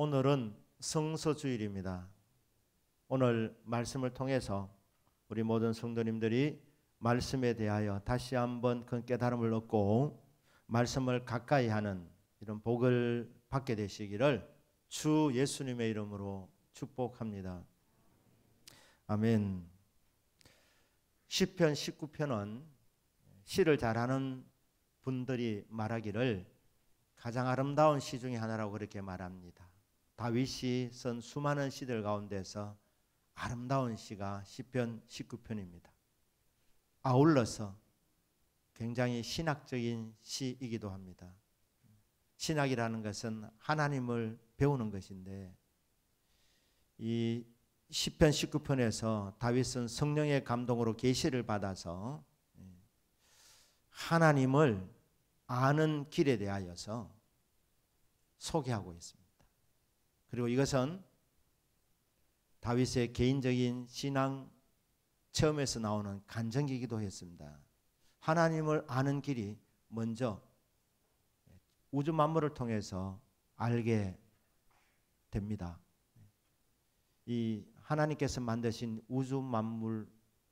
오늘은 성서주일입니다. 오늘 말씀을 통해서 우리 모든 성도님들이 말씀에 대하여 다시 한번 그 깨달음을 얻고 말씀을 가까이 하는 이런 복을 받게 되시기를 주 예수님의 이름으로 축복합니다. 아멘. 시편 19편은 시를 잘하는 분들이 말하기를 가장 아름다운 시 중에 하나라고 그렇게 말합니다. 다윗이 쓴 수많은 시들 가운데서 아름다운 시가 시편 19편입니다. 아울러서 굉장히 신학적인 시이기도 합니다. 신학이라는 것은 하나님을 배우는 것인데 이 시편 19편에서 다윗은 성령의 감동으로 계시를 받아서 하나님을 아는 길에 대하여서 소개하고 있습니다. 그리고 이것은 다윗의 개인적인 신앙 체험에서 나오는 간증이기도 했습니다. 하나님을 아는 길이 먼저 우주 만물을 통해서 알게 됩니다. 이 하나님께서 만드신 우주 만물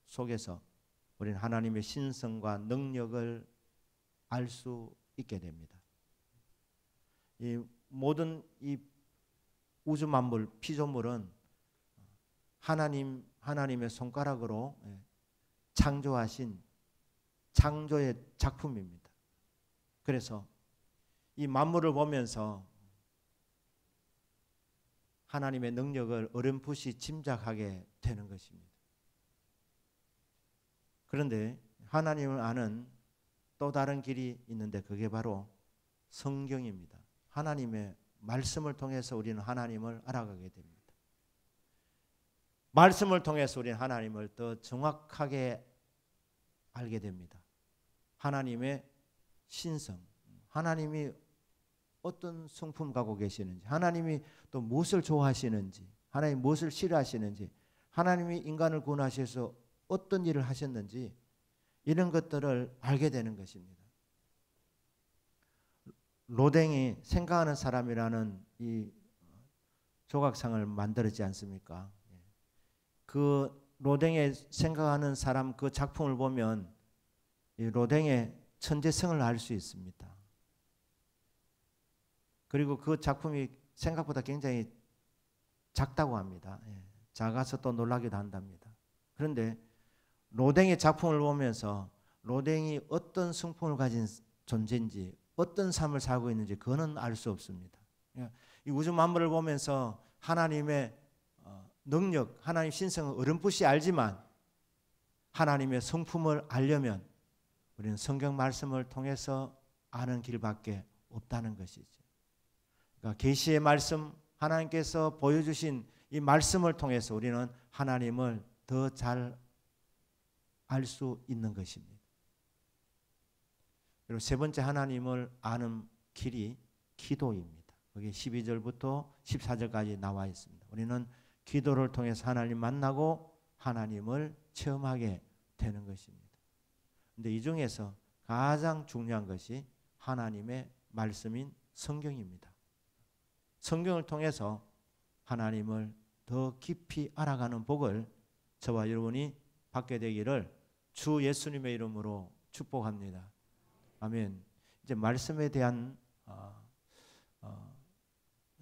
속에서 우리는 하나님의 신성과 능력을 알 수 있게 됩니다. 이 모든 이 우주 만물 피조물은 하나님의 손가락으로 창조하신 창조의 작품입니다. 그래서 이 만물을 보면서 하나님의 능력을 어렴풋이 짐작하게 되는 것입니다. 그런데 하나님을 아는 또 다른 길이 있는데 그게 바로 성경입니다. 하나님의 말씀을 통해서 우리는 하나님을 알아가게 됩니다. 말씀을 통해서 우리는 하나님을 더 정확하게 알게 됩니다. 하나님의 신성, 하나님이 어떤 성품 갖고 계시는지, 하나님이 또 무엇을 좋아하시는지, 하나님이 무엇을 싫어하시는지, 하나님이 인간을 구원하셔서 어떤 일을 하셨는지 이런 것들을 알게 되는 것입니다. 로댕이 생각하는 사람이라는 이 조각상을 만들었지 않습니까? 그 로댕의 생각하는 사람 그 작품을 보면 이 로댕의 천재성을 알 수 있습니다. 그리고 그 작품이 생각보다 굉장히 작다고 합니다. 작아서 또 놀라기도 한답니다. 그런데 로댕의 작품을 보면서 로댕이 어떤 성품을 가진 존재인지 어떤 삶을 살고 있는지 그거는 알 수 없습니다. 이 우주 만물을 보면서 하나님의 능력, 하나님 신성을 어렴풋이 알지만 하나님의 성품을 알려면 우리는 성경 말씀을 통해서 아는 길밖에 없다는 것이죠. 그러니까 계시의 말씀, 하나님께서 보여주신 이 말씀을 통해서 우리는 하나님을 더 잘 알 수 있는 것입니다. 그리고 세 번째 하나님을 아는 길이 기도입니다. 거기 12절부터 14절까지 나와 있습니다. 우리는 기도를 통해서 하나님 만나고 하나님을 체험하게 되는 것입니다. 그런데 이 중에서 가장 중요한 것이 하나님의 말씀인 성경입니다. 성경을 통해서 하나님을 더 깊이 알아가는 복을 저와 여러분이 받게 되기를 주 예수님의 이름으로 축복합니다. 아멘. 이제 말씀에 대한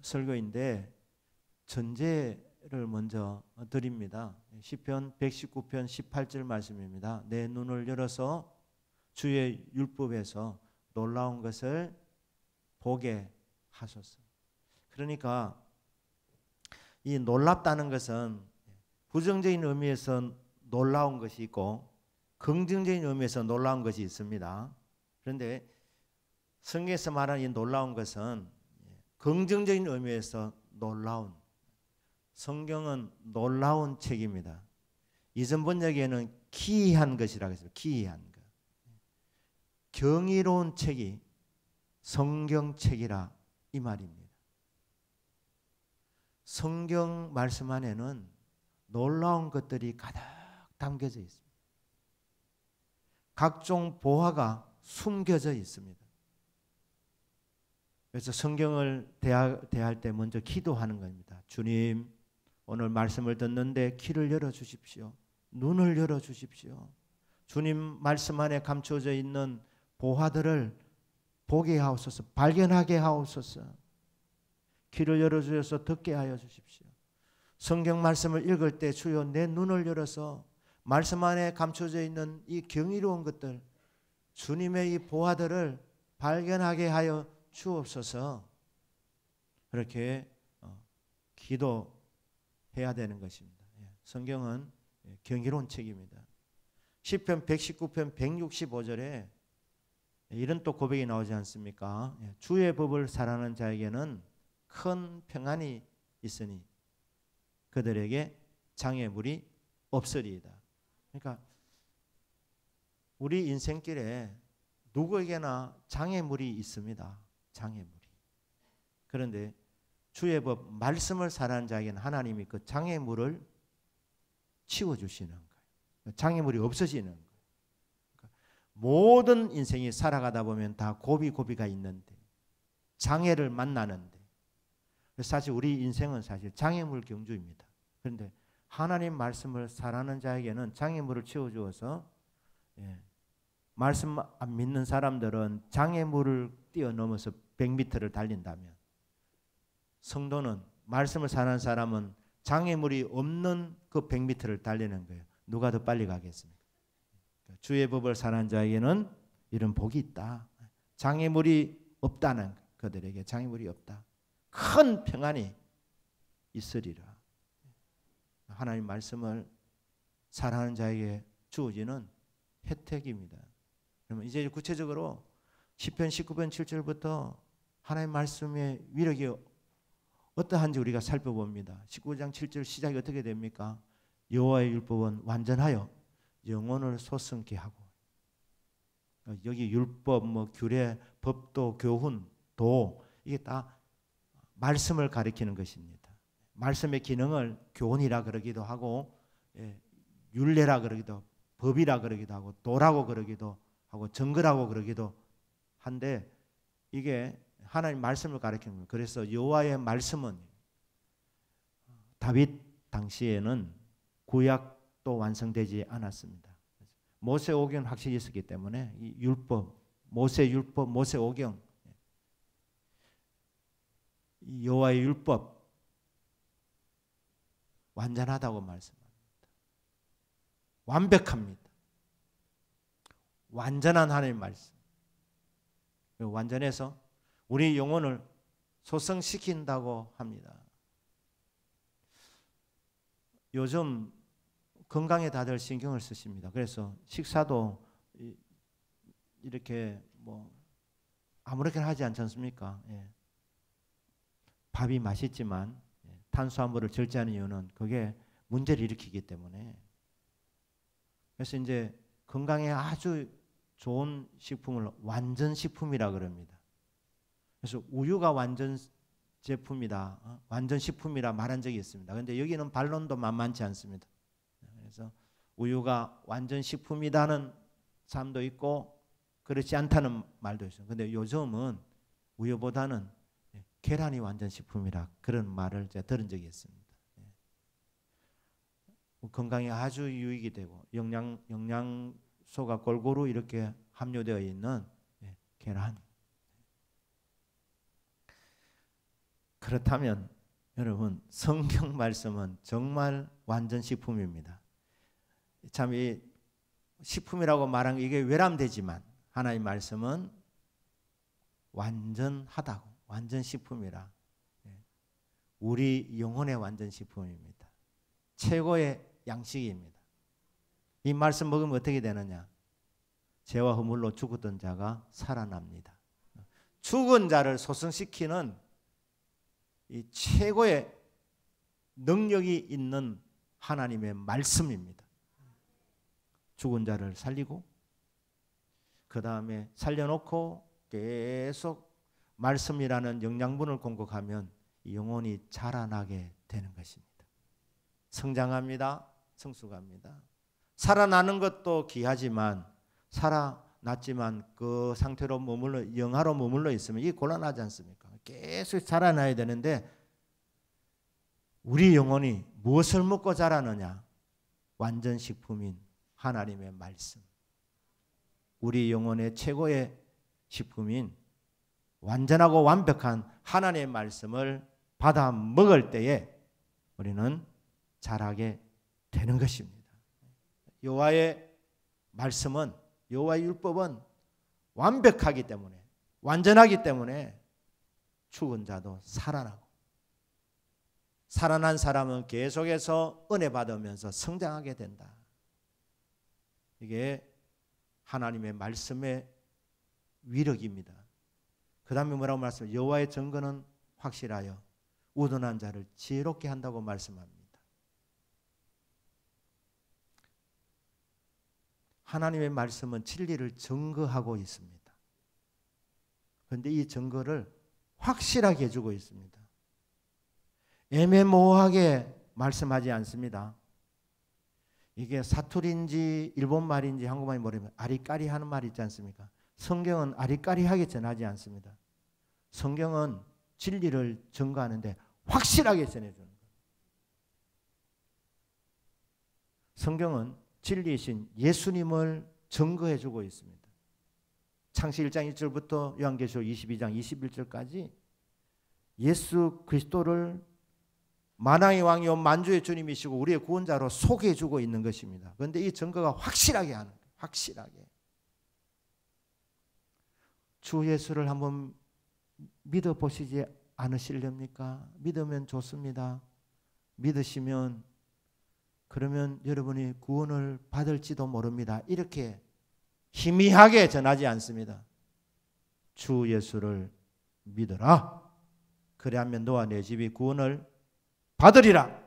설교인데 전제를 먼저 드립니다. 시편 119편 18절 말씀입니다. 내 눈을 열어서 주의 율법에서 놀라운 것을 보게 하소서. 그러니까 이 놀랍다는 것은 부정적인 의미에서 놀라운 것이 있고 긍정적인 의미에서 놀라운 것이 있습니다. 그런데 성경에서 말하는 이 놀라운 것은 긍정적인 의미에서 놀라운, 성경은 놀라운 책입니다. 이전 번역에는 기이한 것이라고 했어요. 기이한 것. 경이로운 책이 성경책이라 이 말입니다. 성경 말씀 안에는 놀라운 것들이 가득 담겨져 있습니다. 각종 보화가 숨겨져 있습니다. 그래서 성경을 대할 때 먼저 기도하는 겁니다. 주님, 오늘 말씀을 듣는데 귀를 열어주십시오. 눈을 열어주십시오. 주님 말씀 안에 감춰져 있는 보화들을 보게 하옵소서. 발견하게 하옵소서. 귀를 열어주셔서 듣게 하여 주십시오. 성경 말씀을 읽을 때 주여 내 눈을 열어서 말씀 안에 감춰져 있는 이 경이로운 것들, 주님의 이 보화들을 발견하게 하여 주옵소서. 그렇게 기도해야 되는 것입니다. 성경은 경이로운 책입니다. 시편 119편 165절에 이런 또 고백이 나오지 않습니까? 주의 법을 사랑하는 자에게는 큰 평안이 있으니 그들에게 장애물이 없으리이다. 그러니까 우리 인생길에 누구에게나 장애물이 있습니다. 장애물이. 그런데 주의 법 말씀을 사랑하는 자에게는 하나님이 그 장애물을 치워주시는 거예요. 장애물이 없어지는 거예요. 그러니까 모든 인생이 살아가다 보면 다 고비가 있는데 장애를 만나는데 사실 우리 인생은 사실 장애물 경주입니다. 그런데 하나님 말씀을 사랑하는 자에게는 장애물을 치워주어서 말씀 안 믿는 사람들은 장애물을 뛰어넘어서 100m를 달린다면 성도는 말씀을 사랑하는 사람은 장애물이 없는 그 100m를 달리는 거예요. 누가 더 빨리 가겠습니까? 주의 법을 사랑하는 자에게는 이런 복이 있다. 장애물이 없다는 거예요. 그들에게 장애물이 없다. 큰 평안이 있으리라. 하나님 말씀을 사랑하는 자에게 주어지는 혜택입니다. 그러면 이제 구체적으로 시편 19편 7절부터 하나님 말씀의 위력이 어떠한지 우리가 살펴봅니다. 19장 7절 시작이 어떻게 됩니까? 여호와의 율법은 완전하여 영혼을 솟음케 하고, 여기 율법, 규례, 법도, 교훈, 도, 이게 다 말씀을 가리키는 것입니다. 말씀의 기능을 교훈이라 그러기도 하고, 율례라 그러기도 하고, 법이라 그러기도 하고, 도라고 그러기도 하고, 정거라고 그러기도 한데, 이게 하나님 말씀을 가리키는 거예요. 그래서 여호와의 말씀은 다윗 당시에는 구약도 완성되지 않았습니다. 모세 오경은 확실히 있었기 때문에 이 율법, 모세 율법, 모세 오경, 이 여호와의 율법 완전하다고 말씀합니다. 완벽합니다. 완전한 하나님의 말씀. 완전해서 우리 영혼을 소성시킨다고 합니다. 요즘 건강에 다들 신경을 쓰십니다. 그래서 식사도 이렇게 아무렇게나 하지 않지 않습니까? 밥이 맛있지만 탄수화물을 절제하는 이유는 그게 문제를 일으키기 때문에. 그래서 이제 건강에 아주 좋은 식품을 완전 식품이라 그럽니다. 그래서 우유가 완전 제품이다, 완전 식품이라 말한 적이 있습니다. 그런데 여기는 반론도 만만치 않습니다. 그래서 우유가 완전 식품이다는 사람도 있고 그렇지 않다는 말도 있어요. 그런데 요즘은 우유보다는 계란이 완전 식품이라 그런 말을 제가 들은 적이 있습니다. 건강에 아주 유익이 되고 영양소가 골고루 이렇게 함유되어 있는 계란. 그렇다면 여러분, 성경 말씀은 정말 완전 식품입니다. 참 이 식품이라고 말한 게 이게 외람되지만 하나님 말씀은 완전하다고, 완전 식품이라, 우리 영혼의 완전 식품입니다. 최고의 양식입니다. 이 말씀 먹으면 어떻게 되느냐? 죄와 허물로 죽었던 자가 살아납니다. 죽은 자를 소생시키는 이 최고의 능력이 있는 하나님의 말씀입니다. 죽은 자를 살리고 그 다음에 살려놓고 계속 말씀이라는 영양분을 공급하면 영혼이 자라나게 되는 것입니다. 성장합니다. 성숙합니다. 살아나는 것도 귀하지만 살아났지만 그 상태로 영하로 머물러 있으면 이게 곤란하지 않습니까? 계속 자라나야 되는데 우리 영혼이 무엇을 먹고 자라느냐? 완전 식품인 하나님의 말씀. 우리 영혼의 최고의 식품인 완전하고 완벽한 하나님의 말씀을 받아 먹을 때에 우리는 자라게 되는 것입니다. 여호와의 말씀은, 여호와의 율법은 완벽하기 때문에, 완전하기 때문에 죽은 자도 살아나고, 살아난 사람은 계속해서 은혜 받으면서 성장하게 된다. 이게 하나님의 말씀의 위력입니다. 그 다음에 뭐라고 말씀해요? 여호와의 증거는 확실하여 우둔한 자를 지혜롭게 한다고 말씀합니다. 하나님의 말씀은 진리를 증거하고 있습니다. 그런데 이 증거를 확실하게 해주고 있습니다. 애매모호하게 말씀하지 않습니다. 이게 사투리인지 일본말인지 한국말인지 모르면 아리까리 하는 말 있지 않습니까? 성경은 아리까리하게 전하지 않습니다. 성경은 진리를 증거하는데 확실하게 전해주는 거예요. 성경은 진리이신 예수님을 증거해주고 있습니다. 창세기 1장 1절부터 요한계시록 22장 21절까지 예수 그리스도를 만왕의 왕이요 만주의 주님이시고 우리의 구원자로 소개해주고 있는 것입니다. 그런데 이 증거가 확실하게 하는 거예요. 확실하게. 주 예수를 한번 믿어보시지 않으시렵니까? 믿으면 좋습니다. 믿으시면 그러면 여러분이 구원을 받을지도 모릅니다. 이렇게 희미하게 전하지 않습니다. 주 예수를 믿어라. 그래야면 너와 내 집이 구원을 받으리라.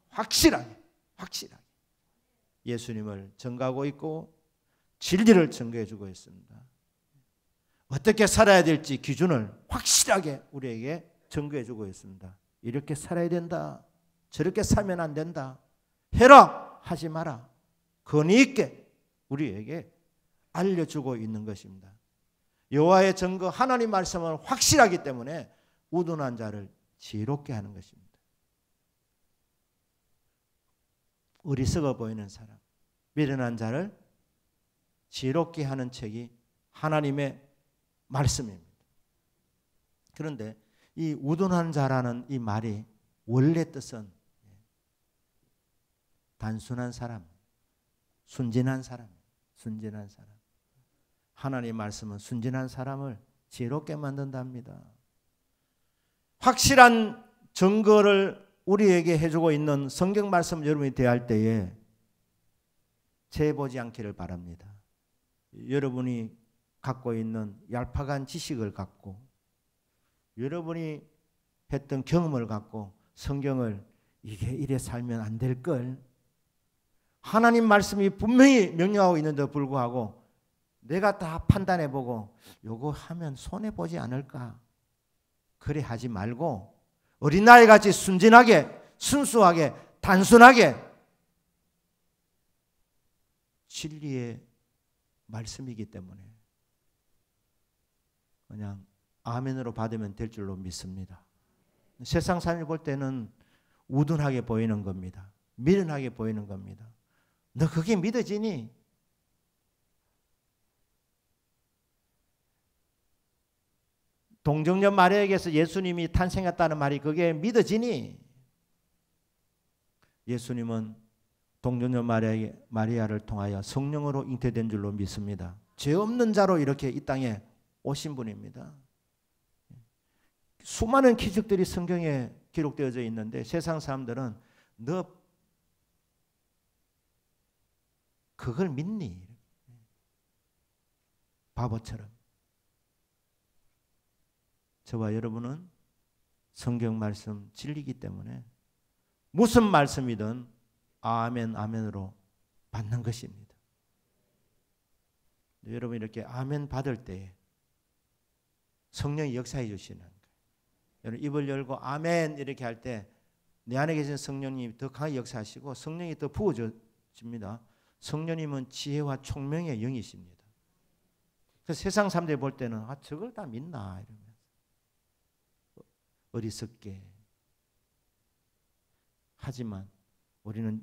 확실하게, 확실하게 예수님을 증거하고 있고 진리를 증거해 주고 있습니다. 어떻게 살아야 될지 기준을 확실하게 우리에게 증거해 주고 있습니다. 이렇게 살아야 된다. 저렇게 살면 안 된다. 해라 하지 마라. 권위 있게 우리에게 알려주고 있는 것입니다. 여호와의 증거 하나님 말씀은 확실하기 때문에 우둔한 자를 지혜롭게 하는 것입니다. 어리석어 보이는 사람, 미련한 자를 지혜롭게 하는 책이 하나님의 말씀입니다. 그런데 이 우둔한 자라는 이 말이 원래 뜻은 단순한 사람, 순진한 사람, 순진한 사람. 하나님의 말씀은 순진한 사람을 지혜롭게 만든답니다. 확실한 증거를 우리에게 해주고 있는 성경 말씀 여러분이 대할 때에 재보지 않기를 바랍니다. 여러분이 갖고 있는 얄팍한 지식을 갖고 여러분이 했던 경험을 갖고 성경을 이게 이래 살면 안 될 걸, 하나님 말씀이 분명히 명령하고 있는데도 불구하고 내가 다 판단해보고 요거 하면 손해보지 않을까, 그래 하지 말고 어린아이같이 순진하게 순수하게 단순하게 진리의 말씀이기 때문에 그냥 아멘으로 받으면 될 줄로 믿습니다. 세상 사람이 볼 때는 우둔하게 보이는 겁니다. 미련하게 보이는 겁니다. 너 그게 믿어지니? 동정녀 마리아에게서 예수님이 탄생했다는 말이 그게 믿어지니? 예수님은 동정녀 마리아를 통하여 성령으로 잉태된 줄로 믿습니다. 죄 없는 자로 이렇게 이 땅에 오신 분입니다. 수많은 기적들이 성경에 기록되어져 있는데 세상 사람들은 너 그걸 믿니? 바보처럼. 저와 여러분은 성경 말씀 진리이기 때문에 무슨 말씀이든 아멘 아멘으로 받는 것입니다. 여러분 이렇게 아멘 받을 때 성령이 역사해 주시는 거예요. 여러분 입을 열고 아멘 이렇게 할 때 내 안에 계신 성령님이 더 강하게 역사하시고 성령이 더 부어집니다. 성령님은 지혜와 총명의 영이십니다. 그래서 세상 사람들이 볼 때는 저걸 다 믿나 이러면서 어리석게. 하지만 우리는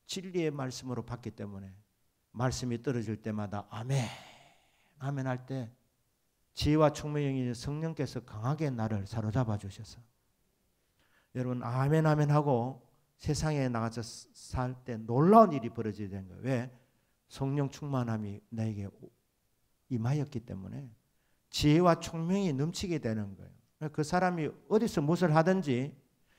진리의 말씀으로 받기 때문에 말씀이 떨어질 때마다 아멘, 아멘 할 때 지혜와 충만의 영이 성령께서 강하게 나를 사로잡아 주셔서 여러분 아멘 아멘 하고 세상에 나가서 살 때 놀라운 일이 벌어지게 된 거예요. 왜? 성령 충만함이 나에게 임하였기 때문에 지혜와 총명이 넘치게 되는 거예요. 그 사람이 어디서 무엇을 하든지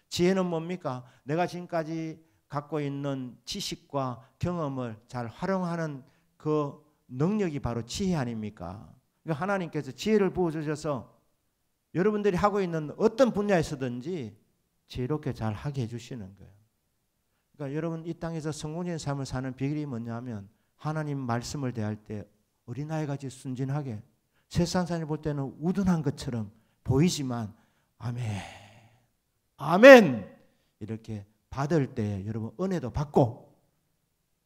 지혜는 뭡니까? 내가 지금까지 갖고 있는 지식과 경험을 잘 활용하는 그 능력이 바로 지혜 아닙니까? 그러니까 하나님께서 지혜를 부어주셔서 여러분들이 하고 있는 어떤 분야에서든지 지혜롭게 잘 하게 해주시는 거예요. 그러니까 여러분 이 땅에서 성공적인 삶을 사는 비결이 뭐냐면 하나님 말씀을 대할 때 어린아이같이 순진하게 세상 사람이 볼 때는 우둔한 것처럼 보이지만 아멘, 아멘 이렇게 받을 때 여러분 은혜도 받고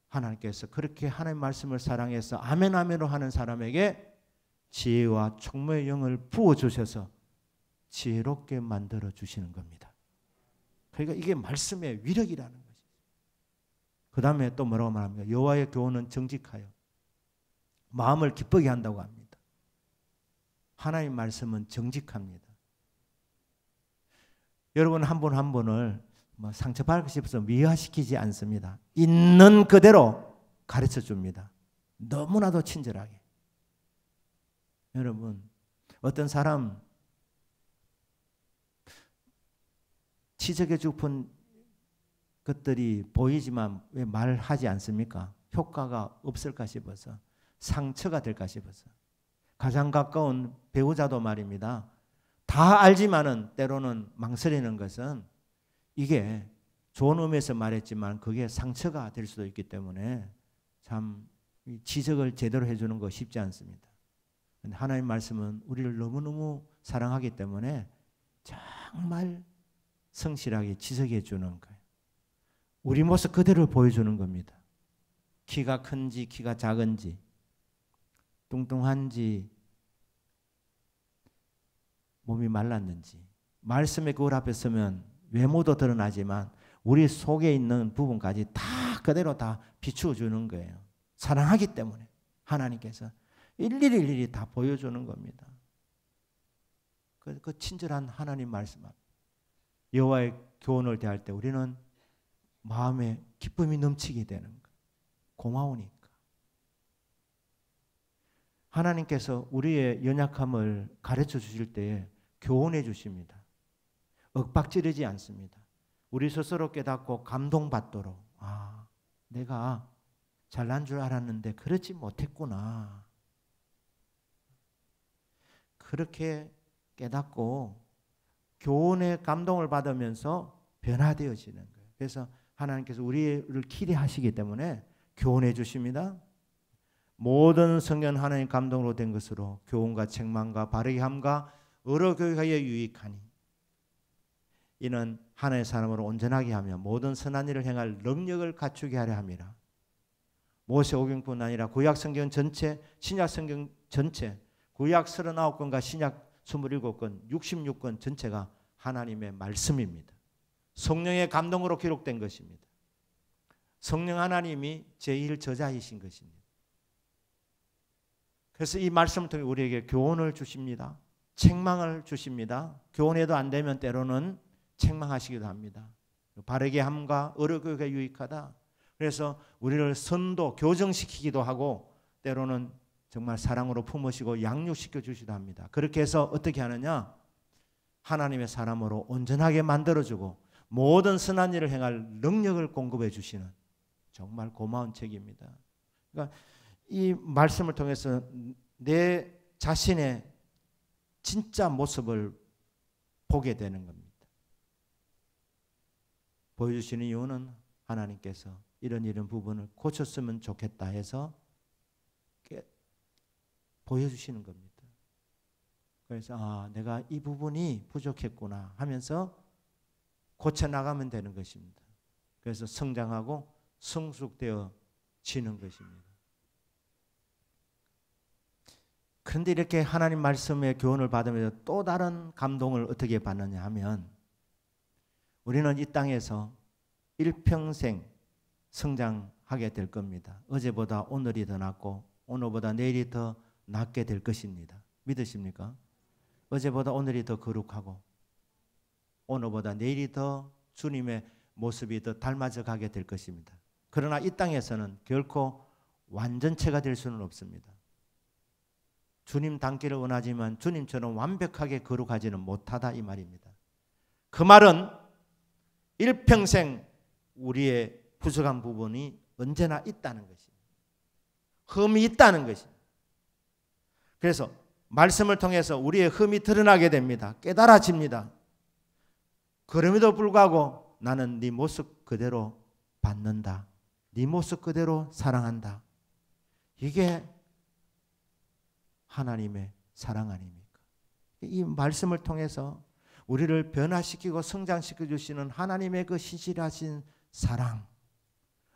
하나님께서 그렇게 하나님 말씀을 사랑해서 아멘 아멘으로 하는 사람에게 지혜와 총명의 영을 부어주셔서 지혜롭게 만들어 주시는 겁니다. 그러니까 이게 말씀의 위력이라는 것이죠. 그 다음에 또 뭐라고 말합니까? 여호와의 교훈은 정직하여 마음을 기쁘게 한다고 합니다. 하나님 말씀은 정직합니다. 여러분 한 분 한 분을 상처받고 싶어서 미화시키지 않습니다. 있는 그대로 가르쳐 줍니다. 너무나도 친절하게. 여러분 어떤 사람 지적해 주픈 것들이 보이지만 왜 말하지 않습니까? 효과가 없을까 싶어서 상처가 될까 싶어서 가장 가까운 배우자도 말입니다. 다 알지만은 때로는 망설이는 것은 이게 좋은 의미에서 말했지만 그게 상처가 될 수도 있기 때문에 참 지적을 제대로 해주는 거 쉽지 않습니다. 근데 하나님 말씀은 우리를 너무너무 사랑하기 때문에 정말 성실하게 지적해 주는 거예요. 우리 모습 그대로 보여주는 겁니다. 키가 큰지 키가 작은지 뚱뚱한지 몸이 말랐는지 말씀의 거울 앞에 서면 외모도 드러나지만 우리 속에 있는 부분까지 다 그대로 다 비추어 주는 거예요. 사랑하기 때문에 하나님께서 일일이 다 보여주는 겁니다. 그 친절한 하나님 말씀 앞 여호와의 교훈을 대할 때 우리는 마음에 기쁨이 넘치게 되는 거예요. 고마우니까. 하나님께서 우리의 연약함을 가르쳐 주실 때에 교훈해 주십니다. 윽박지르지 않습니다. 우리 스스로 깨닫고 감동받도록 내가 잘난 줄 알았는데 그렇지 못했구나. 그렇게 깨닫고 교훈의 감동을 받으면서 변화되어지는 거예요. 그래서 하나님께서 우리를 기대하시기 때문에 교훈해 주십니다. 모든 성경 하나님 감동으로 된 것으로 교훈과 책망과 바르게 함과 의로 교육하여 유익하니 이는 하나님의 사람으로 온전하게 하며 모든 선한 일을 행할 능력을 갖추게 하려 함이라. 모세오경뿐 아니라 구약 성경 전체, 신약 성경 전체, 구약 39권과 신약 27권, 66권 전체가 하나님의 말씀입니다. 성령의 감동으로 기록된 것입니다. 성령 하나님이 제1저자이신 것입니다. 그래서 이 말씀을 통해 우리에게 교훈을 주십니다. 책망을 주십니다. 교훈해도 안 되면 때로는 책망하시기도 합니다. 바르게 함과 의로 교육에 유익하다. 그래서 우리를 선도, 교정시키기도 하고 때로는 정말 사랑으로 품으시고 양육시켜 주시기도 합니다. 그렇게 해서 어떻게 하느냐? 하나님의 사람으로 온전하게 만들어주고 모든 선한 일을 행할 능력을 공급해 주시는 정말 고마운 책입니다. 그러니까 이 말씀을 통해서 내 자신의 진짜 모습을 보게 되는 겁니다. 보여주시는 이유는 하나님께서 이런 부분을 고쳤으면 좋겠다 해서 보여주시는 겁니다. 그래서 내가 이 부분이 부족했구나 하면서 고쳐나가면 되는 것입니다. 그래서 성장하고 성숙되어지는 것입니다. 그런데 이렇게 하나님 말씀의 교훈을 받으면서 또 다른 감동을 어떻게 받느냐 하면 우리는 이 땅에서 일평생 성장하게 될 겁니다. 어제보다 오늘이 더 낫고 오늘보다 내일이 더 낫게 될 것입니다. 믿으십니까? 어제보다 오늘이 더 거룩하고 오늘보다 내일이 더 주님의 모습이 더 닮아져 가게 될 것입니다. 그러나 이 땅에서는 결코 완전체가 될 수는 없습니다. 주님 닮기를 원하지만 주님처럼 완벽하게 거룩하지는 못하다 이 말입니다. 그 말은 일평생 우리의 부족한 부분이 언제나 있다는 것입니다. 흠이 있다는 것입니다. 그래서 말씀을 통해서 우리의 흠이 드러나게 됩니다. 깨달아집니다. 그럼에도 불구하고 나는 네 모습 그대로 받는다. 네 모습 그대로 사랑한다. 이게 하나님의 사랑 아닙니까? 이 말씀을 통해서 우리를 변화시키고 성장시켜 주시는 하나님의 그 신실하신 사랑,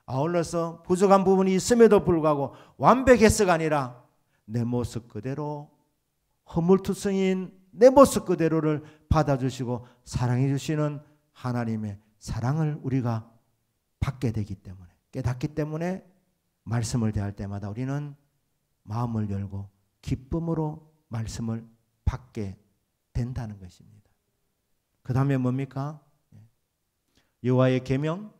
아울러서 부족한 부분이 있음에도 불구하고 완벽해서가 아니라 내 모습 그대로 허물투성인 내 모습 그대로를 받아주시고 사랑해 주시는 하나님의 사랑을 우리가 받게 되기 때문에, 깨닫기 때문에 말씀을 대할 때마다 우리는 마음을 열고 기쁨으로 말씀을 받게 된다는 것입니다. 그 다음에 뭡니까? 여호와의 계명,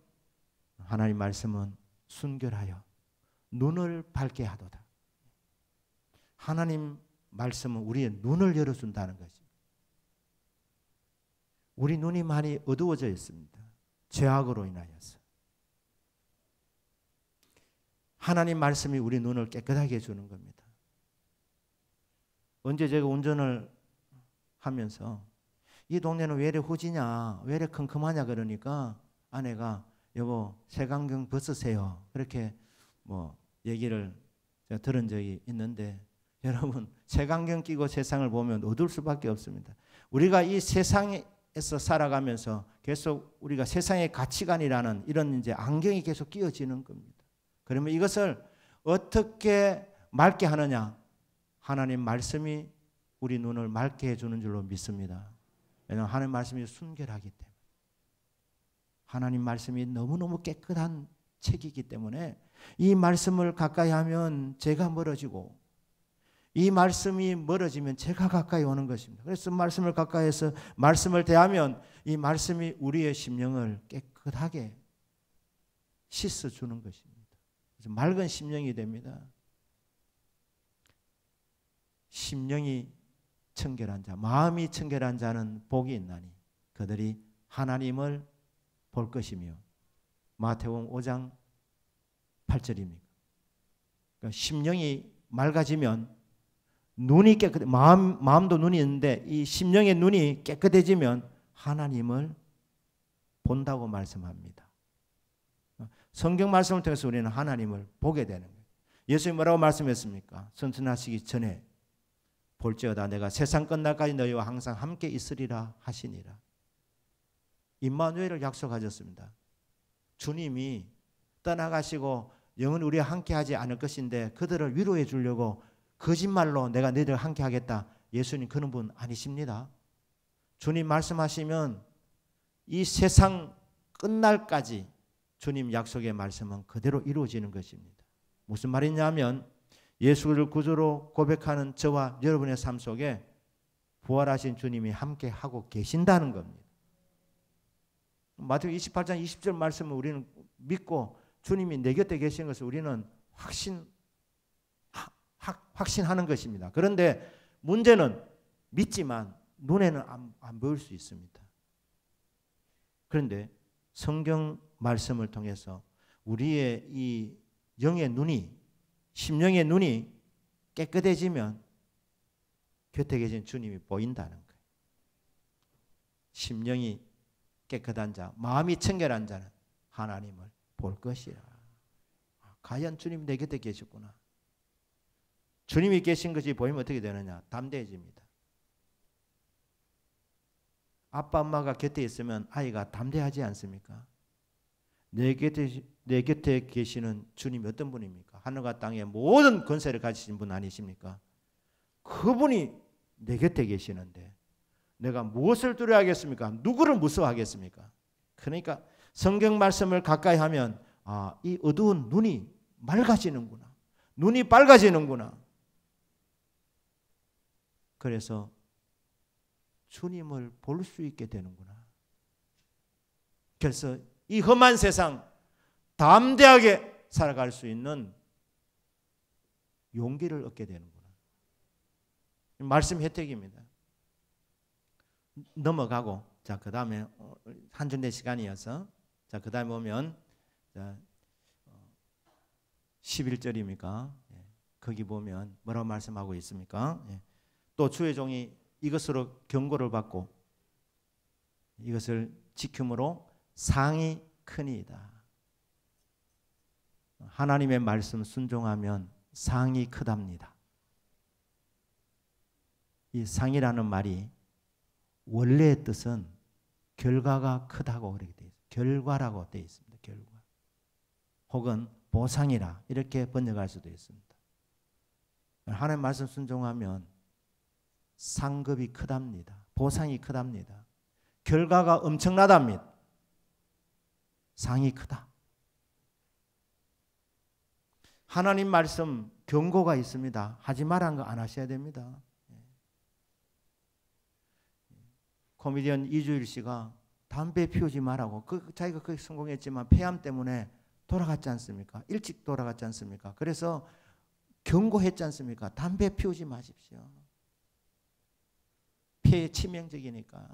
하나님 말씀은 순결하여 눈을 밝게 하도다. 하나님 말씀은 우리의 눈을 열어준다는 것입니다. 우리 눈이 많이 어두워져 있습니다. 죄악으로 인하여서. 하나님 말씀이 우리 눈을 깨끗하게 해주는 겁니다. 언제 제가 운전을 하면서 이 동네는 왜 이래 후지냐, 왜 이래 컴컴하냐 그러니까 아내가 여보 색안경 벗으세요. 그렇게 뭐 얘기를 제가 들은 적이 있는데 여러분 색안경 끼고 세상을 보면 어두울 수밖에 없습니다. 우리가 이 세상에서 살아가면서 계속 우리가 세상의 가치관이라는 이런 이제 안경이 계속 끼어지는 겁니다. 그러면 이것을 어떻게 맑게 하느냐? 하나님 말씀이 우리 눈을 맑게 해주는 줄로 믿습니다. 왜냐하면 하나님 말씀이 순결하기 때문에, 하나님 말씀이 너무너무 깨끗한 책이기 때문에 이 말씀을 가까이 하면 제가 멀어지고 이 말씀이 멀어지면 제가 가까이 오는 것입니다. 그래서 말씀을 가까이해서 말씀을 대하면 이 말씀이 우리의 심령을 깨끗하게 씻어주는 것입니다. 그래서 맑은 심령이 됩니다. 심령이 청결한 자, 마음이 청결한 자는 복이 있나니 그들이 하나님을 볼 것이며, 마태복음 5장 8절입니다. 그러니까 심령이 맑아지면 눈이 깨끗해, 마음도 눈이 있는데 이 심령의 눈이 깨끗해지면 하나님을 본다고 말씀합니다. 성경 말씀을 통해서 우리는 하나님을 보게 되는 거예요. 예수님이 뭐라고 말씀했습니까? 선천하시기 전에 볼지어다 내가 세상 끝날까지 너희와 항상 함께 있으리라 하시니라. 임마누엘을 약속하셨습니다. 주님이 떠나가시고 영원히 우리와 함께하지 않을 것인데 그들을 위로해 주려고 거짓말로 내가 너희들 함께 하겠다. 예수님 그런 분 아니십니다. 주님 말씀하시면 이 세상 끝날까지 주님 약속의 말씀은 그대로 이루어지는 것입니다. 무슨 말이냐면 예수를 구주로 고백하는 저와 여러분의 삶 속에 부활하신 주님이 함께 하고 계신다는 겁니다. 마태복음 28장 20절 말씀을 우리는 믿고 주님이 내 곁에 계신 것을 우리는 확신하는 것입니다. 그런데 문제는 믿지만 눈에는 안 보일 수 있습니다. 그런데 성경 말씀을 통해서 우리의 이 영의 눈이, 심령의 눈이 깨끗해지면 곁에 계신 주님이 보인다는 거예요. 심령이 깨끗한 자, 마음이 청결한 자는 하나님을 볼 것이라. 과연 주님이 내 곁에 계셨구나. 주님이 계신 것이 보이면 어떻게 되느냐? 담대해집니다. 아빠 엄마가 곁에 있으면 아이가 담대하지 않습니까? 내 곁에 계시는 주님이 어떤 분입니까? 하늘과 땅의 모든 권세를 가지신 분 아니십니까? 그분이 내 곁에 계시는데 내가 무엇을 두려워하겠습니까? 누구를 무서워하겠습니까? 그러니까 성경 말씀을 가까이 하면 이 어두운 눈이 맑아지는구나. 눈이 밝아지는구나. 그래서 주님을 볼 수 있게 되는구나. 그래서 이 험한 세상 담대하게 살아갈 수 있는 용기를 얻게 되는구나. 말씀 혜택입니다. 넘어가고 자 그다음에 한 주내 시간이어서 자 그다음에 보면 자 11절입니까? 거기 보면 뭐라고 말씀하고 있습니까? 또 주의 종이 이것으로 경고를 받고 이것을 지킴으로 상이 크니이다. 하나님의 말씀 순종하면 상이 크답니다. 이 상이라는 말이 원래의 뜻은 결과가 크다고 그렇게 되어 있습니다. 결과라고 되어 있습니다. 결과. 혹은 보상이라 이렇게 번역할 수도 있습니다. 하나님 말씀 순종하면 상급이 크답니다. 보상이 크답니다. 결과가 엄청나답니다. 상이 크다. 하나님 말씀 경고가 있습니다. 하지 말라는 거 안 하셔야 됩니다. 코미디언 이주일 씨가 담배 피우지 말라고 자기가 그렇게 성공했지만 폐암 때문에 돌아갔지 않습니까? 일찍 돌아갔지 않습니까? 그래서 경고했지 않습니까? 담배 피우지 마십시오. 폐에 치명적이니까.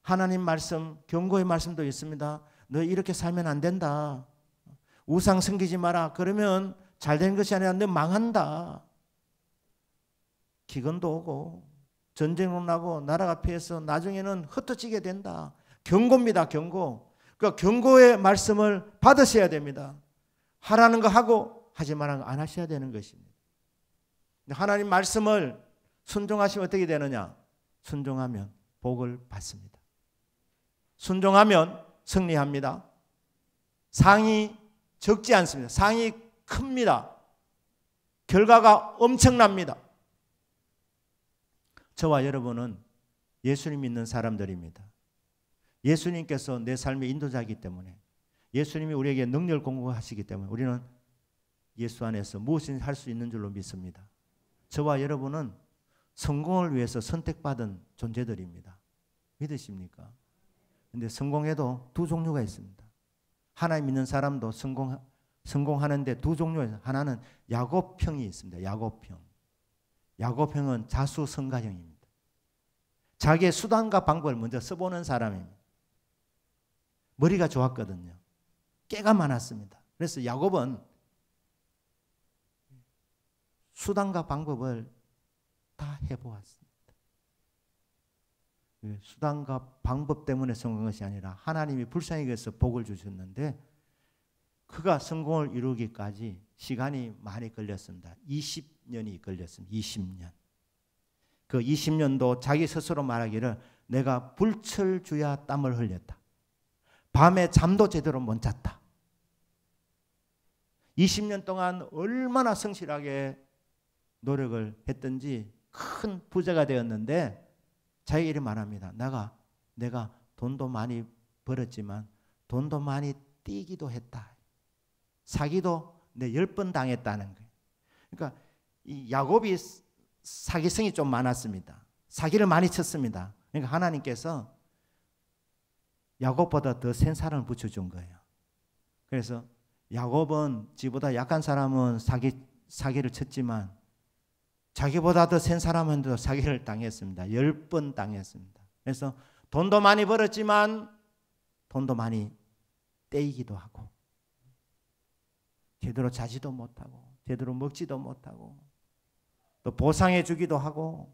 하나님 말씀 경고의 말씀도 있습니다. 너 이렇게 살면 안 된다. 우상 섬기지 마라. 그러면 잘 되는 것이 아니라 너 망한다. 기근도 오고 전쟁도 나고 나라가 패해서 나중에는 흩어지게 된다. 경고입니다. 경고. 그러니까 경고의 말씀을 받으셔야 됩니다. 하라는 거 하고 하지 말라는 거 안 하셔야 되는 것입니다. 하나님 말씀을 순종하시면 어떻게 되느냐? 순종하면 복을 받습니다. 순종하면 승리합니다. 상이 적지 않습니다. 상이 큽니다. 결과가 엄청납니다. 저와 여러분은 예수님 믿는 사람들입니다. 예수님께서 내 삶의 인도자이기 때문에 예수님이 우리에게 능력을 공급하시기 때문에 우리는 예수 안에서 무엇이든지 할 수 있는 줄로 믿습니다. 저와 여러분은 성공을 위해서 선택받은 존재들입니다. 믿으십니까? 그런데 성공에도 두 종류가 있습니다. 하나님 믿는 사람도 성공하는데 두 종류예요. 하나는 야곱형이 있습니다. 야곱형. 야곱형은 자수성가형입니다. 자기의 수단과 방법을 먼저 써보는 사람입니다. 머리가 좋았거든요. 깨가 많았습니다. 그래서 야곱은 수단과 방법을 다 해보았습니다. 수단과 방법 때문에 성공한 것이 아니라 하나님이 불쌍히 여겨서 복을 주셨는데 그가 성공을 이루기까지 시간이 많이 걸렸습니다. 20년이 걸렸습니다. 20년. 그 20년도 자기 스스로 말하기를 내가 불철주야 땀을 흘렸다. 밤에 잠도 제대로 못 잤다. 20년 동안 얼마나 성실하게 노력을 했든지 큰 부자가 되었는데 자기 이렇게 말합니다. 내가 돈도 많이 벌었지만 돈도 많이 띄기도 했다. 사기도 내 10번 당했다는 거예요. 그러니까 이 야곱이 사기성이 좀 많았습니다. 사기를 많이 쳤습니다. 그러니까 하나님께서 야곱보다 더 센 사람을 붙여준 거예요. 그래서 야곱은 지보다 약한 사람은 사기를 쳤지만 자기보다 더 센 사람한테도 사기를 당했습니다. 10번 당했습니다. 그래서 돈도 많이 벌었지만 돈도 많이 떼이기도 하고 제대로 자지도 못하고 제대로 먹지도 못하고 또 보상해 주기도 하고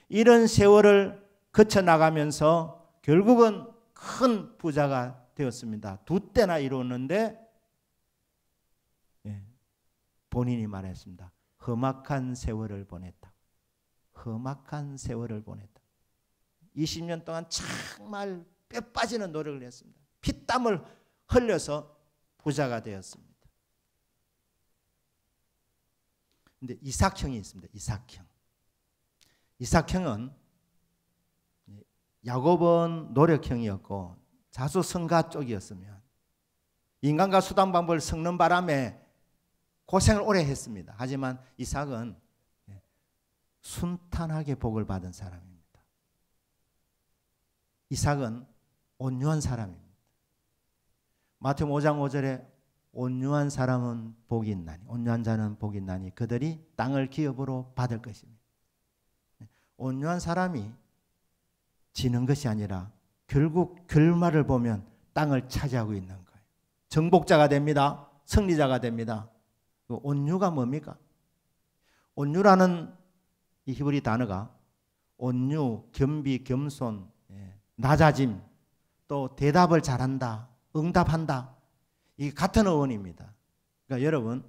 이런 세월을 거쳐나가면서 결국은 큰 부자가 되었습니다. 두 때나 이루었는데 본인이 말했습니다. 험악한 세월을 보냈다. 험악한 세월을 보냈다. 20년 동안 정말 뼈 빠지는 노력을 했습니다. 피땀을 흘려서 부자가 되었습니다. 근데 이삭형이 있습니다. 이삭형. 이삭형은 야곱은 노력형이었고 자수성가 쪽이었으면 인간과 수단 방법을 섞는 바람에 고생을 오래 했습니다. 하지만 이삭은 순탄하게 복을 받은 사람입니다. 이삭은 온유한 사람입니다. 마태복음 5장 5절에 온유한 사람은 복이 있나니, 온유한 자는 복이 있나니 그들이 땅을 기업으로 받을 것입니다. 온유한 사람이 지는 것이 아니라 결국 결말을 보면 땅을 차지하고 있는 거예요. 정복자가 됩니다. 승리자가 됩니다. 그 온유가 뭡니까? 온유라는 이 히브리 단어가 온유, 겸비, 겸손, 낮아짐, 또 대답을 잘한다, 응답한다, 이 같은 어원입니다. 그러니까 여러분,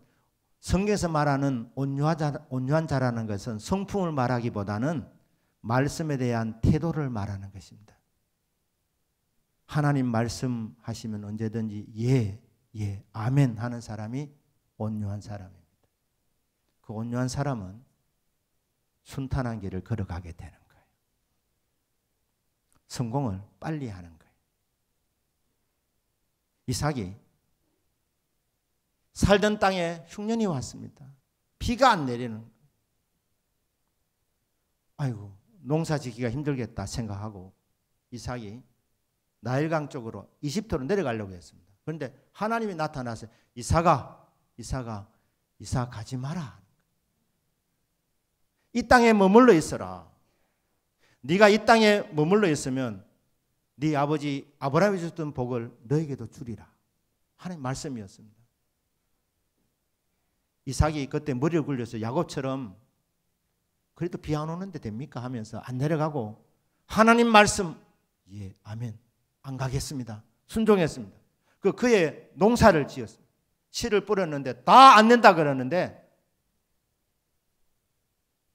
성경에서 말하는 온유한 자라는 것은 성품을 말하기보다는 말씀에 대한 태도를 말하는 것입니다. 하나님 말씀하시면 언제든지 예, 예, 아멘 하는 사람이 온유한 사람입니다. 그 온유한 사람은 순탄한 길을 걸어가게 되는 거예요. 성공을 빨리 하는 거예요. 이삭이 살던 땅에 흉년이 왔습니다. 비가 안 내리는 거예요. 아이고, 농사 짓기가 힘들겠다 생각하고 이삭이 나일강 쪽으로 이집트로 내려가려고 했습니다. 그런데 하나님이 나타나서 이삭아 가지 마라. 이 땅에 머물러 있어라. 네가 이 땅에 머물러 있으면 네 아버지 아브라함이 줬던 복을 너에게도 주리라. 하나님 말씀이었습니다. 이삭이 그때 머리를 굴려서 야곱처럼 그래도 비 안 오는데 됩니까 하면서 안 내려가고 하나님 말씀 예 아멘 안 가겠습니다. 순종했습니다. 그의 농사를 지었습니다. 씨를 뿌렸는데 다 안 된다 그러는데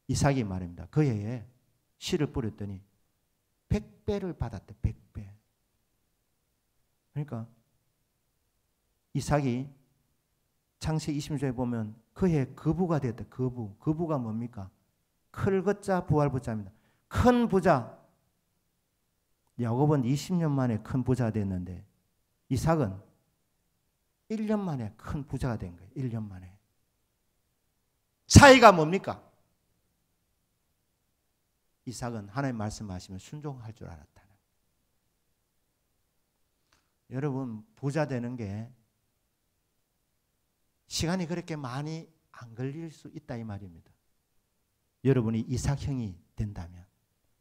이삭이 말입니다. 그 해에 씨를 뿌렸더니 100배를 받았대. 100배. 그러니까 이삭이 창세기 20절에 보면 그해 거부가 되었다. 거부가 뭡니까? 클것자 부활부자입니다. 큰 부자. 야곱은 20년 만에 큰 부자가 됐는데 이삭은 1년 만에 큰 부자가 된 거예요. 1년 만에. 차이가 뭡니까? 이삭은 하나님 말씀하시면 순종할 줄 알았다. 여러분, 부자 되는 게 시간이 그렇게 많이 안 걸릴 수 있다 이 말입니다. 여러분이 이삭형이 된다면.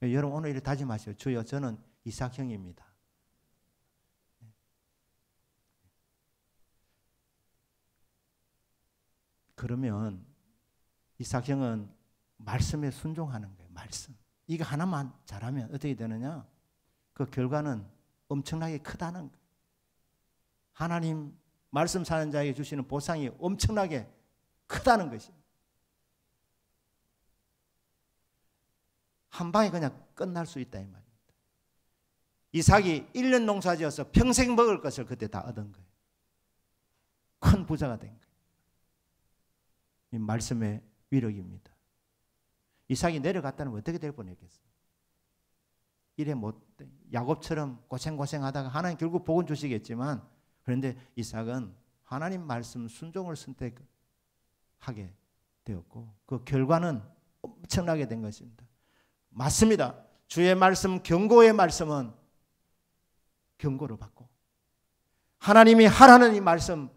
여러분 오늘 이렇게 다짐하시오. 주여 저는 이삭형입니다. 그러면 이삭형은 말씀에 순종하는 거예요. 말씀. 이거 하나만 잘하면 어떻게 되느냐? 그 결과는 엄청나게 크다는 거예요. 하나님 말씀 사는 자에게 주시는 보상이 엄청나게 크다는 것입니다. 한 방에 그냥 끝날 수 있다 이 말입니다. 이삭이 1년 농사지어서 평생 먹을 것을 그때 다 얻은 거예요. 큰 부자가 된 거예요. 이 말씀의 위력입니다. 이삭이 내려갔다는 건 어떻게 될 뻔했겠어요? 이래 야곱처럼 고생하다가 하나님 결국 복은 주시겠지만 그런데 이삭은 하나님 말씀 순종을 선택하게 되었고 그 결과는 엄청나게 된 것입니다. 맞습니다. 주의 말씀, 경고의 말씀은 경고를 받고 하나님이 하라는 이 말씀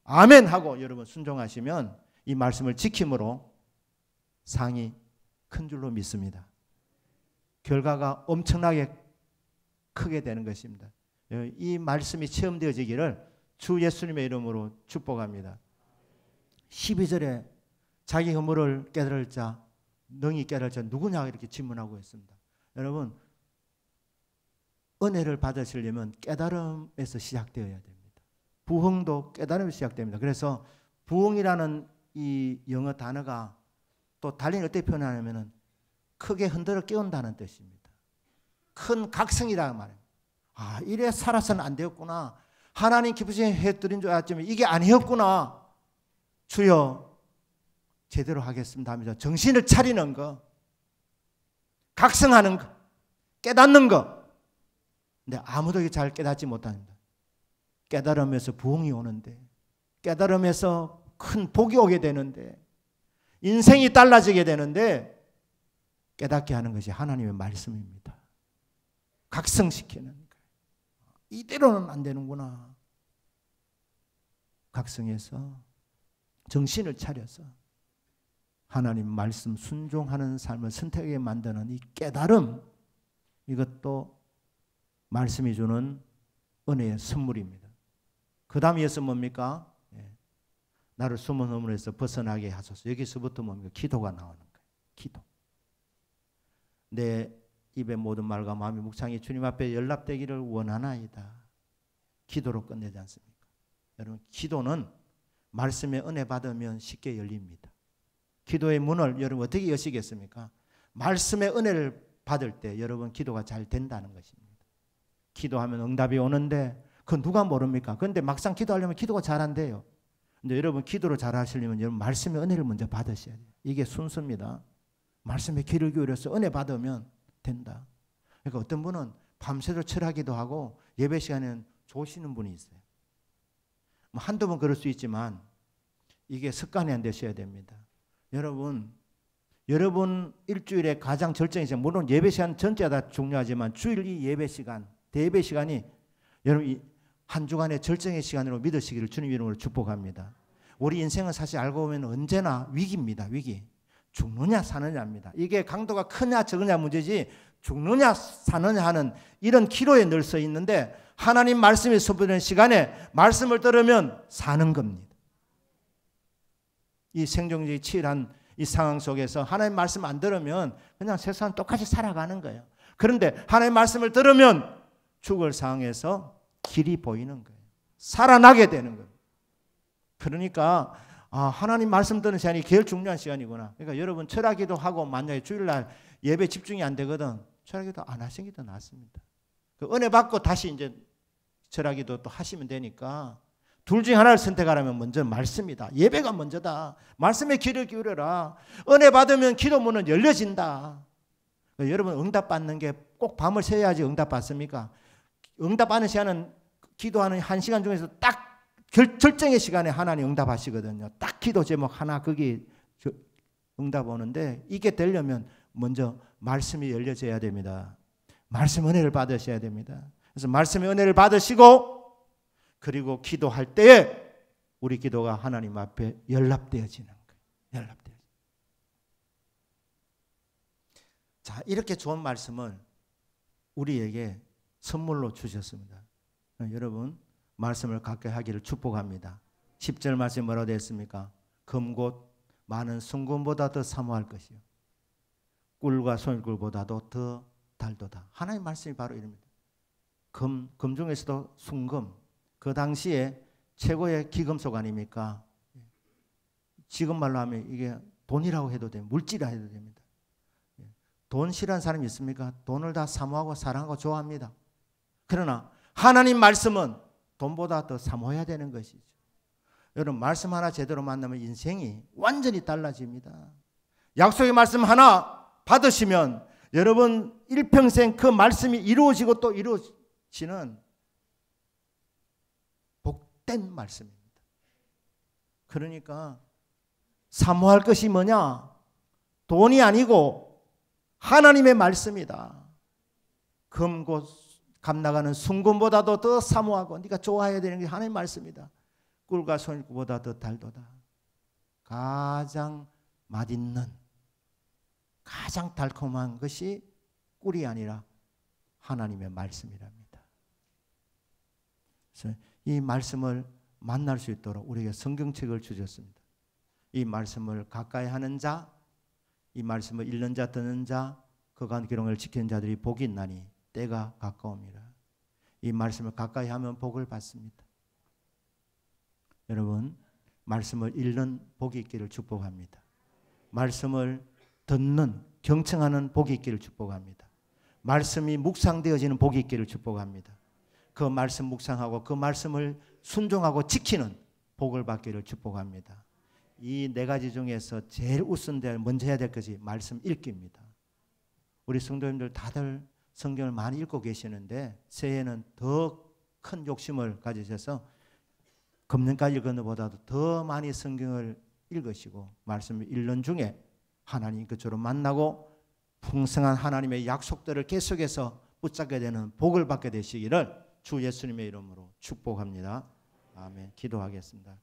아멘 하고 여러분 순종하시면 이 말씀을 지킴으로 상이 큰 줄로 믿습니다. 결과가 엄청나게 크게 되는 것입니다. 이 말씀이 체험되어지기를 주 예수님의 이름으로 축복합니다. 12절에 자기 허물을 깨달을 자, 능히 깨달을 자 누구냐 이렇게 질문하고 있습니다. 여러분 은혜를 받으시려면 깨달음에서 시작되어야 됩니다. 부흥도 깨달음에서 시작됩니다. 그래서 부흥이라는 이 영어 단어가 또 달리는 어떻게 표현하냐면 크게 흔들어 깨운다는 뜻입니다. 큰 각성이라는 말입니다. 아, 이래 살아서는 안 되었구나. 하나님 기쁘시게 해드린 줄 알았지만 이게 아니었구나. 주여 제대로 하겠습니다 하면서 정신을 차리는 거. 각성하는 것, 깨닫는 것. 근데 아무도 잘 깨닫지 못합니다. 깨달으면서 부흥이 오는데, 깨달으면서 큰 복이 오게 되는데, 인생이 달라지게 되는데, 깨닫게 하는 것이 하나님의 말씀입니다. 각성시키는 거예요. 이대로는 안 되는구나. 각성해서 정신을 차려서 하나님 말씀 순종하는 삶을 선택하게 만드는 이 깨달음, 이것도 말씀이 주는 은혜의 선물입니다. 그 다음 이어서 뭡니까? 나를 숨은 허물에서 벗어나게 하소서. 여기서부터 뭡니까? 기도가 나오는 거예요. 기도. 내 입의 모든 말과 마음의 묵상이 주님 앞에 연락되기를 원하나이다. 기도로 끝내지 않습니까? 여러분, 기도는 말씀의 은혜 받으면 쉽게 열립니다. 기도의 문을 여러분 어떻게 여시겠습니까? 말씀의 은혜를 받을 때 여러분 기도가 잘 된다는 것입니다. 기도하면 응답이 오는데 그건 누가 모릅니까? 그런데 막상 기도하려면 기도가 잘 안 돼요. 근데 여러분 기도를 잘 하시려면 여러분 말씀의 은혜를 먼저 받으셔야 돼요. 이게 순서입니다. 말씀에 귀를 기울여서 은혜 받으면 된다. 그러니까 어떤 분은 밤새도록 철하기도 하고 예배 시간에는 조시는 분이 있어요. 한두 번 그럴 수 있지만 이게 습관이 안 되셔야 됩니다. 여러분 일주일에 가장 절정의 시간, 물론 예배 시간 전체가 다 중요하지만 주일 이 예배 시간, 대예배 시간이 여러분 한 주간의 절정의 시간으로 믿으시기를 주님 이름으로 축복합니다. 우리 인생은 사실 알고 보면 언제나 위기입니다. 위기. 죽느냐 사느냐입니다. 이게 강도가 크냐 적으냐 문제지 죽느냐 사느냐 하는 이런 기로에 늘 서 있는데 하나님 말씀이 선포되는 시간에 말씀을 들으면 사는 겁니다. 이 생존주의 치열한 이 상황 속에서 하나님 말씀 안 들으면 그냥 세상 똑같이 살아가는 거예요. 그런데 하나님 말씀을 들으면 죽을 상황에서 길이 보이는 거예요. 살아나게 되는 거예요. 그러니까 하나님 말씀 듣는 시간이 제일 중요한 시간이구나. 그러니까 여러분 철학기도 하고 만약에 주일날 예배 집중이 안 되거든 철학기도 안 하시는 게 더 낫습니다. 그 은혜 받고 다시 이제 철학기도 또 하시면 되니까 둘 중에 하나를 선택하라면 먼저 말씀이다. 예배가 먼저다. 말씀에 귀를 기울여라. 은혜 받으면 기도 문은 열려진다. 여러분 응답 받는 게 꼭 밤을 새야지 응답 받습니까? 응답 받는 시간은 기도하는 1시간 중에서 딱 절정의 시간에 하나님 응답하시거든요. 딱 기도 제목 하나 거기 응답 오는데 이게 되려면 먼저 말씀이 열려져야 됩니다. 말씀 은혜를 받으셔야 됩니다. 그래서 말씀의 은혜를 받으시고 그리고 기도할 때에 우리 기도가 하나님 앞에 연락되어지는 거예요. 연락되어지는. 자, 이렇게 좋은 말씀을 우리에게 선물로 주셨습니다. 여러분 말씀을 갖게 하기를 축복합니다. 10절 말씀이 뭐라고 되어 있습니까? 금곧 많은 순금보다 더 사모할 것이요 꿀과 소금꿀보다도 더 달도다. 하나님 말씀이 바로 이릅니다. 금 중에서도 순금, 그 당시에 최고의 기금속 아닙니까? 지금 말로 하면 이게 돈이라고 해도 됩니다. 물질이라 해도 됩니다. 돈 싫어하는 사람이 있습니까? 돈을 다 사모하고 사랑하고 좋아합니다. 그러나 하나님 말씀은 돈보다 더 사모해야 되는 것이죠. 여러분 말씀 하나 제대로 만나면 인생이 완전히 달라집니다. 약속의 말씀 하나 받으시면 여러분 일평생 그 말씀이 이루어지고 또 이루어지는 복된 말씀입니다. 그러니까 사모할 것이 뭐냐? 돈이 아니고 하나님의 말씀이다. 금고 값나가는 순금보다도 더 사모하고 네가 좋아해야 되는 게 하나님의 말씀이다. 꿀과 소금보다 더 달도다. 가장 맛있는 가장 달콤한 것이 꿀이 아니라 하나님의 말씀이랍니다. 그래서 이 말씀을 만날 수 있도록 우리에게 성경책을 주셨습니다. 이 말씀을 가까이 하는 자, 이 말씀을 읽는 자, 듣는 자, 그간 기록을 지키는 자들이 복이 있나니 때가 가까웁니다. 이 말씀을 가까이 하면 복을 받습니다. 여러분 말씀을 읽는 복이 있기를 축복합니다. 말씀을 듣는 경청하는 복이 있기를 축복합니다. 말씀이 묵상되어지는 복이 있기를 축복합니다. 그 말씀 묵상하고 그 말씀을 순종하고 지키는 복을 받기를 축복합니다. 이 네 가지 중에서 제일 우선될 먼저 해야 될 것이 말씀 읽기입니다. 우리 성도님들 다들 성경을 많이 읽고 계시는데 새해에는 더 큰 욕심을 가지셔서 금년까지 읽은 것보다도 더 많이 성경을 읽으시고 말씀을 읽는 중에 하나님 그처럼 만나고 풍성한 하나님의 약속들을 계속해서 붙잡게 되는 복을 받게 되시기를 주 예수님의 이름으로 축복합니다. 아멘. 기도하겠습니다.